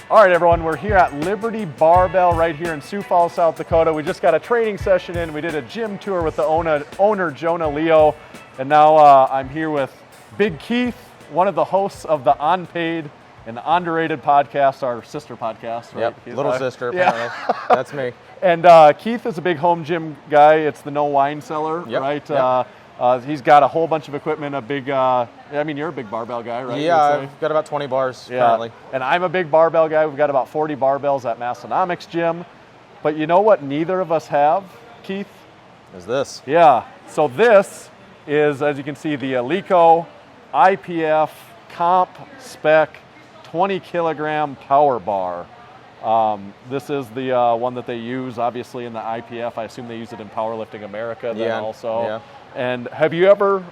All right, everyone, we're here at Liberty Barbell right here in Sioux Falls, South Dakota. We just got a training session in. We did a gym tour with the owner Jonah Leo, and now I'm here with Big Keith, one of the hosts of the Unpaid and Underrated Podcast, our sister podcast. Right? Yep, little sister, apparently. Yeah. That's me. And Keith is a big home gym guy. It's the No Wine Cellar, right? Yep. He's got a whole bunch of equipment, a big, you're a big barbell guy, right? Yeah, I've got about 20 bars currently. And I'm a big barbell guy. We've got about 40 barbells at Massenomics gym. But you know what neither of us have, Keith? Is this. Yeah, so this is, as you can see, the Eleiko IPF Comp Spec 20 kilogram power bar. This is the one that they use, obviously, in the IPF. I assume they use it in Powerlifting America then also. Yeah. And have you ever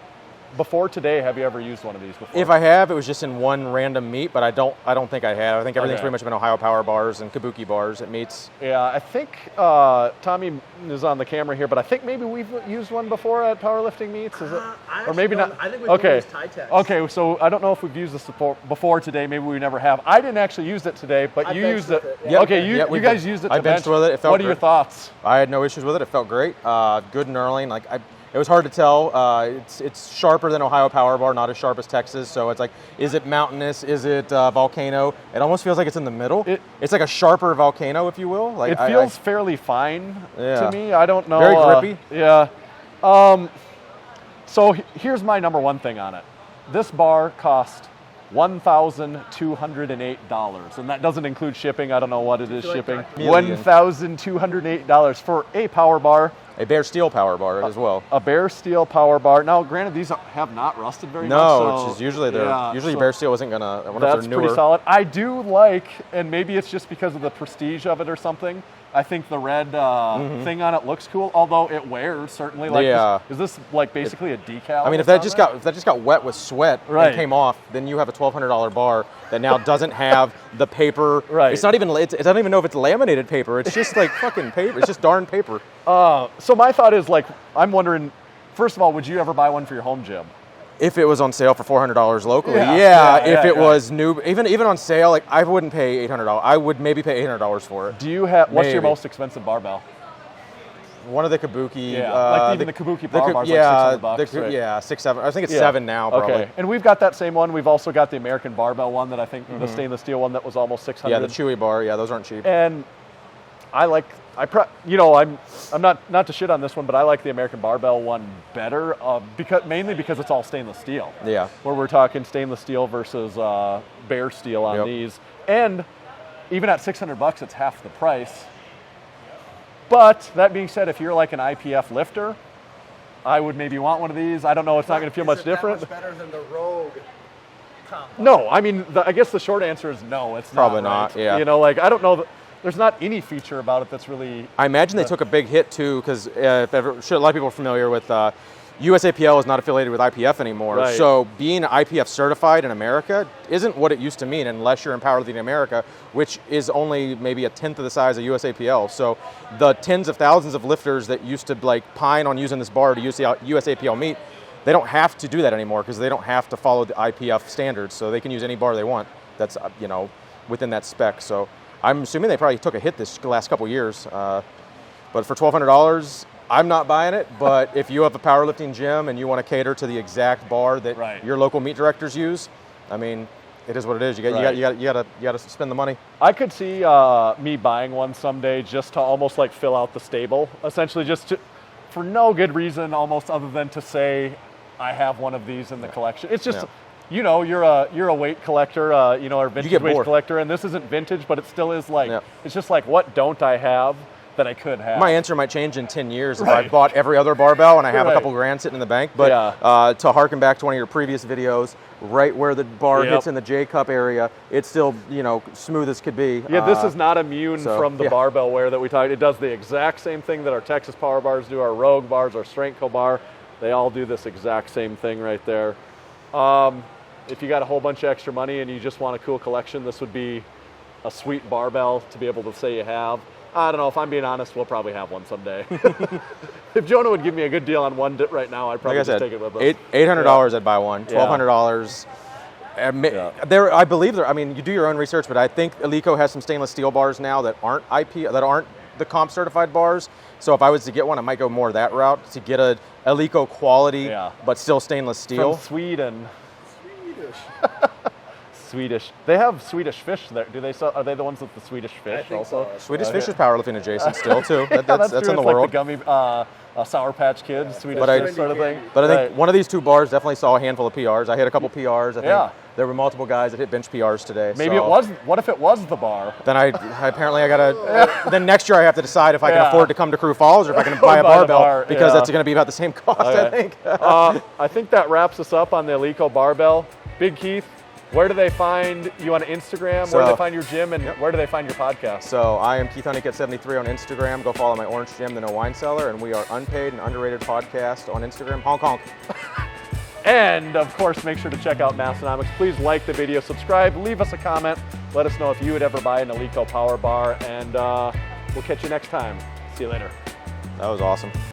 used one of these before? If I have, it was just in one random meet, but I don't think I have. I think everything's pretty much been Ohio Power bars and Kabuki bars at meets. Yeah, I think Tommy is on the camera here, but I think maybe we've used one before at powerlifting meets. Is it? Or maybe not. I think we've used Titex. Okay, so I don't know if we've used this before today. Maybe we never have. I didn't actually use it today, but you used it. Yeah. Okay, you guys used it to I benched with it. It felt What are your thoughts? I had no issues with it. It felt great. Good knurling. It was hard to tell. It's sharper than Ohio Power Bar, not as sharp as Texas. So it's like, is it mountainous? Is it volcano? It almost feels like it's in the middle. It's like a sharper volcano, if you will. Like it feels fairly fine to me. I don't know. Very grippy. Yeah. So here's my number one thing on it. This bar cost $1,208, and that doesn't include shipping. I don't know what it is shipping. $1,208 for a power bar. A bare steel power bar as well. A bare steel power bar. Now, granted, these have not rusted very much. No, which is usually bare steel isn't gonna. I wonder if they're newer. That's pretty solid. I do like, and maybe it's just because of the prestige of it or something. I think the red thing on it looks cool, although it wears certainly. Is this like basically a decal? I mean, if that just got wet with sweat and came off, then you have a $1,200 bar that now doesn't have the paper. Right. It's not even. I don't even know if it's laminated paper. It's just like fucking paper. It's just darn paper. So my thought is I'm wondering, first of all, would you ever buy one for your home gym? If it was on sale for $400 locally, if it was new, even on sale, I wouldn't pay $800. I would maybe pay $800 for it. Do you have? What's your most expensive barbell? One of the Kabuki. Even the Kabuki power bars, like $600. Right? Yeah, 6, 7. I think it's 7 now. Probably. Okay, and we've got that same one. We've also got the American barbell one that I think the stainless steel one that was almost $600. Yeah, the Chewy bar. Yeah, those aren't cheap. And I'm not to shit on this one, but I like the American barbell one better, mainly because it's all stainless steel. Yeah. Where we're talking stainless steel versus bare steel on these, and even at $600, it's half the price. But that being said, if you're like an IPF lifter, I would maybe want one of these. I don't know. It's not going to feel much different. Is it that much better than the Rogue comp? No, I mean, I guess the short answer is no. It's probably not. Yeah. I don't know. There's not any feature about it that's really. I imagine they took a big hit too, because a lot of people are familiar with USAPL is not affiliated with IPF anymore. Right. So being IPF certified in America isn't what it used to mean unless you're in Powerlifting America, which is only maybe a tenth of the size of USAPL. So the tens of thousands of lifters that used to pine on using this bar to USAPL meet, they don't have to do that anymore because they don't have to follow the IPF standards. So they can use any bar they want that's within that spec. So I'm assuming they probably took a hit this last couple years, but for $1,200, I'm not buying it. But if you have a powerlifting gym and you want to cater to the exact bar that your local meet directors use, I mean, it is what it is. You got to spend the money. I could see me buying one someday just to almost fill out the stable, essentially, for no good reason, almost other than to say I have one of these in the collection. It's just. You're a weight collector, or vintage weight collector, and this isn't vintage, but it still is it's just what don't I have that I could have? My answer might change in 10 years if I bought every other barbell and I have a couple grand sitting in the bank. But to harken back to one of your previous videos, right where the bar hits in the J cup area, it's still smooth as could be. Yeah, this is not immune from the barbell wear that we talked. It does the exact same thing that our Texas power bars do, our Rogue bars, our Strength Co bar. They all do this exact same thing right there. If you got a whole bunch of extra money and you just want a cool collection, this would be a sweet barbell to be able to say you have. I don't know, if I'm being honest, we'll probably have one someday. If Jonah would give me a good deal on one right now, I'd probably just take it with us. $800 I'd buy one. $1,200. I believe there. I mean, you do your own research, but I think Eleiko has some stainless steel bars now that aren't the comp certified bars. So if I was to get one, I might go more that route to get a Eleiko quality, but still stainless steel. From Sweden. Swedish. They have Swedish fish there. Do they sell? Are they the ones with the Swedish fish also? So. Swedish fish is powerlifting adjacent still too. That's true. in the it's world. Like the gummy Sour Patch Kids, Swedish fish sort of thing. But I think one of these two bars definitely saw a handful of PRs. I hit a couple PRs. I think there were multiple guys that hit bench PRs today. Maybe it was. What if it was the bar? Then I gotta. Then next year I have to decide if I can afford to come to Crew Falls or if I can buy a barbell because that's going to be about the same cost. I think. I think that wraps us up on the Eleiko barbell. Big Keith, where do they find you on Instagram? Where do they find your gym? And where do they find your podcast? So I am Keith Honeycutt 73 on Instagram. Go follow my Orange Gym, the No Wine Cellar, and we are Unpaid and Underrated Podcast on Instagram. Honk honk. And of course, make sure to check out Massenomics. Please like the video, subscribe, leave us a comment. Let us know if you would ever buy an Eleiko Power Bar, and we'll catch you next time. See you later. That was awesome.